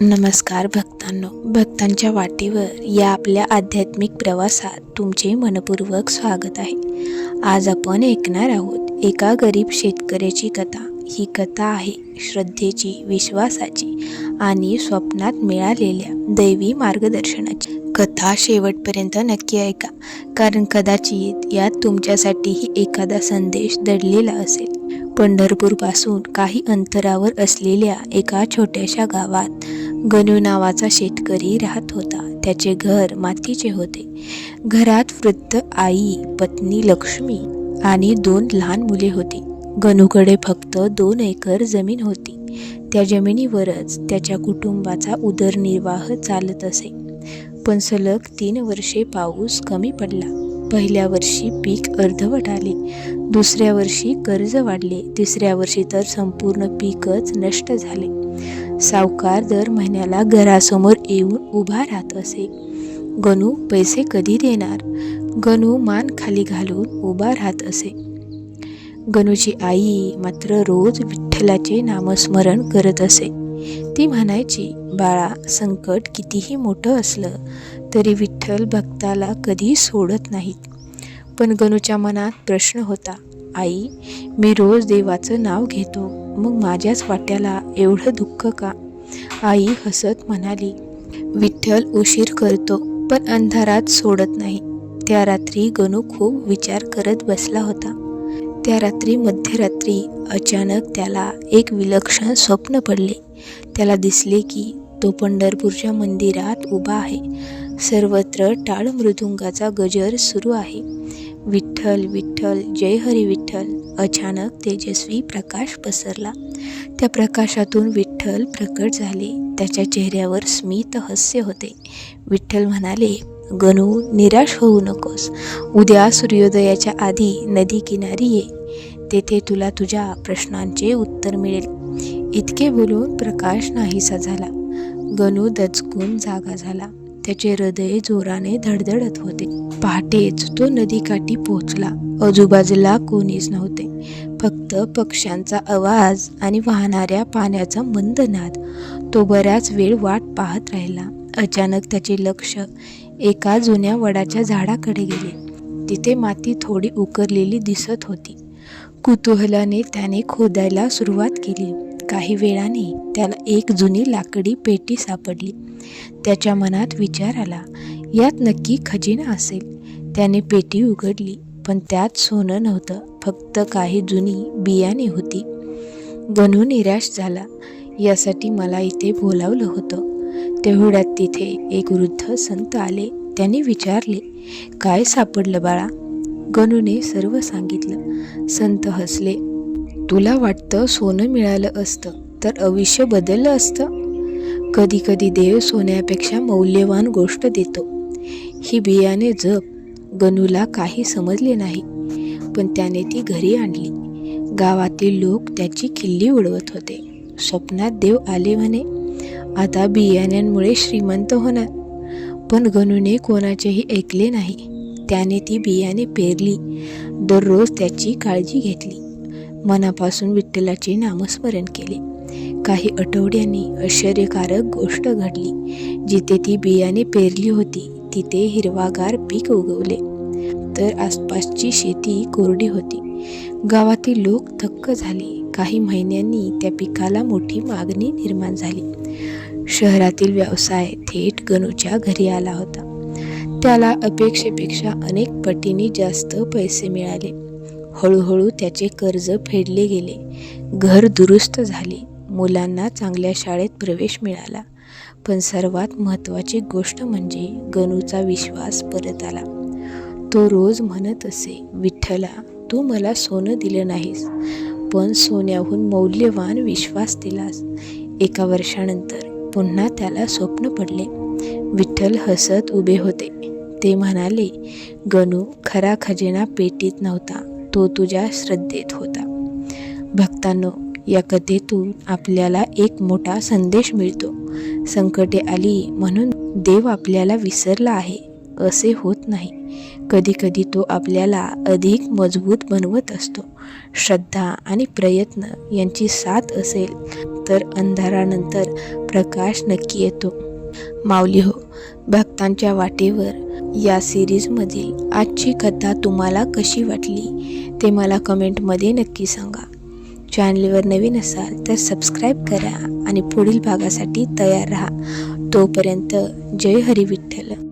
नमस्कार भक्तांनो, भक्तांच्या वाटेवर या आपल्या आध्यात्मिक प्रवासात तुमचे मनपूर्वक स्वागत आहे. आज आपण ऐकणार आहोत एका गरीब शेतकऱ्याची कथा. ही कथा आहे श्रद्धेची, विश्वासाची आणि स्वप्नात मिळालेल्या दैवी मार्गदर्शनाची. कथा शेवटपर्यंत नक्की ऐका, कारण कदाचित यात तुमच्यासाठीही एखादा संदेश दडलेला असेल. पंढरपूरपासून काही अंतरावर असलेल्या एका छोट्याशा गावात गणू नावाचा शेतकरी राहत होता. त्याचे घर मातीचे होते. घरात वृद्ध आई, पत्नी लक्ष्मी आणि 2 लहान मुले होती. गणूकडे फक्त 2 एकर जमीन होती. त्या जमिनीवरच त्याच्या कुटुंबाचा उदरनिर्वाह चालत असे. पण सलग 3 वर्षे पाऊस कमी पडला. पहिल्या वर्षी पीक अर्धवट आले, दुसऱ्या वर्षी कर्ज वाढले, तिसऱ्या वर्षी तर संपूर्ण पीकच नष्ट झाले. सावकार दर महिन्याला घरासमोर येऊन उभा राहत असे. गणू पैसे कधी देणार? गणू मान खाली घालून उभा राहत असे. गणूची आई मात्र रोज विठ्ठलाचे नामस्मरण करत असे. ती म्हणायची, बाळा, संकट कितीही मोठं असलं तरी विठ्ठल भक्ताला कधी सोडत नाहीत. पण गणूच्या मनात प्रश्न होता, आई, मी रोज देवाचं नाव घेतो, मग माझ्याच वाट्याला एवढं दुःख का? आई हसत म्हणाली, विठ्ठल उशीर करतो पण अंधारात सोडत नाही. त्या रात्री गणू खूप विचार करत बसला होता. त्या रात्री मध्यरात्री अचानक त्याला एक विलक्षण स्वप्न पडले. त्याला दिसले की तो पंढरपूरच्या मंदिरात उभा आहे. सर्वत्र टाळ मृदुंगाचा गजर सुरू आहे. विठ्ठल विठ्ठल, जय हरी विठ्ठल. अचानक तेजस्वी प्रकाश पसरला. त्या प्रकाशातून विठ्ठल प्रकट झाले. त्याच्या चेहऱ्यावर स्मित हास्य होते. विठ्ठल म्हणाले, गणू, निराश होऊ नकोस. उद्या सूर्योदयाच्या आधी नदी किनारी ये. तेथे तुला तुझ्या प्रश्नांचे उत्तर मिळेल. इतके बोलून प्रकाश नाहीसा झाला. गणू दचकून जागा झाला. त्याचे हृदय जोराने धडधडत होते. पहाटेच तो नदीकाठी पोहोचला. आजूबाजूला कोणीच नव्हते. फक्त पक्ष्यांचा आवाज आणि वाहणाऱ्या पाण्याचा मंद नाद. तो बराच वेळ वाट पाहत राहिला. अचानक त्याचे लक्ष एका जुन्या वडाच्या झाडाकडे गेले. तिथे माती थोडी उकरलेली दिसत होती. कुतूहलाने त्याने खोदायला सुरुवात केली. काही वेळाने त्याला एक जुनी लाकडी पेटी सापडली. त्याच्या मनात विचार आला, यात नक्की खजिना असेल. त्याने पेटी उघडली, पण त्यात सोनं नव्हतं, फक्त काही जुनी बियाणे होती. गणू निराश झाला. यासाठी मला इथे बोलावलं होतं. तेवढ्यात तिथे एक वृद्ध संत आले. त्यांनी विचारले, काय सापडलं बाळा? गणूने सर्व सांगितलं. संत हसले. तुला वाटतं सोनं मिळालं असतं तर आयुष्य बदललं असतं. कधी कधी देव सोन्यापेक्षा मौल्यवान गोष्ट देतो. ही बियाणे जप. गणूला काही समजले नाही, पण त्याने ती घरी आणली. गावातील लोक त्याची खिल्ली उडवत होते. स्वप्नात देव आले म्हणे, आता बियाण्यांमुळे श्रीमंत होणार. पण गणूने कोणाचेही ऐकले नाही. त्याने ती बियाणे पेरली. दररोज त्याची काळजी घेतली. मनापासून विठ्ठलाचे नामस्मरण केले. काही आठवड्यांनी आश्चर्यकारक गोष्ट घडली. जिथे ती बियाणे पेरली होती तिथे हिरवागार पीक उगवले, तर आसपासची शेती कोरडी होती. गावातील लोक थक्क झाले. काही महिन्यांनी त्या पिकाला मोठी मागणी निर्माण झाली. शहरातील व्यवसाय थेट गणूच्या घरी आला होता. त्याला अपेक्षेपेक्षा अनेक पटीने जास्त पैसे मिळाले. हळूहळू त्याचे कर्ज फेडले गेले. घर दुरुस्त झाले. मुलांना चांगल्या शाळेत प्रवेश मिळाला. पण सर्वात महत्त्वाची गोष्ट म्हणजे गणूचा विश्वास परत आला. तो रोज म्हणत असे, विठ्ठला, तू मला सोनं दिलं नाहीस, पण सोन्याहून मौल्यवान विश्वास दिलास. एका वर्षानंतर पुन्हा त्याला स्वप्न पडले. विठ्ठल हसत उभे होते. ते म्हणाले, गणू, खरा खजिना पेटीत नव्हता, तो तुझ्या श्रद्धेत होता. भक्तांनो, या कथेतून आपल्याला एक मोठा संदेश मिळतो. संकटे आली म्हणून देव आपल्याला विसरला आहे असे होत नाही. कधी कधी तो आपल्याला अधिक मजबूत बनवत असतो. श्रद्धा आणि प्रयत्न यांची साथ असेल तर अंधारानंतर प्रकाश नक्की येतो. माऊली हो, भक्तांच्या वाटेवर या सिरीजमधील आजची कथा तुम्हाला कशी वाटली ते मला कमेंटमध्ये नक्की सांगा. चॅनलवर नवीन असाल तर सबस्क्राईब करा आणि पुढील भागासाठी तयार राहा. तोपर्यंत जय हरी विठ्ठल.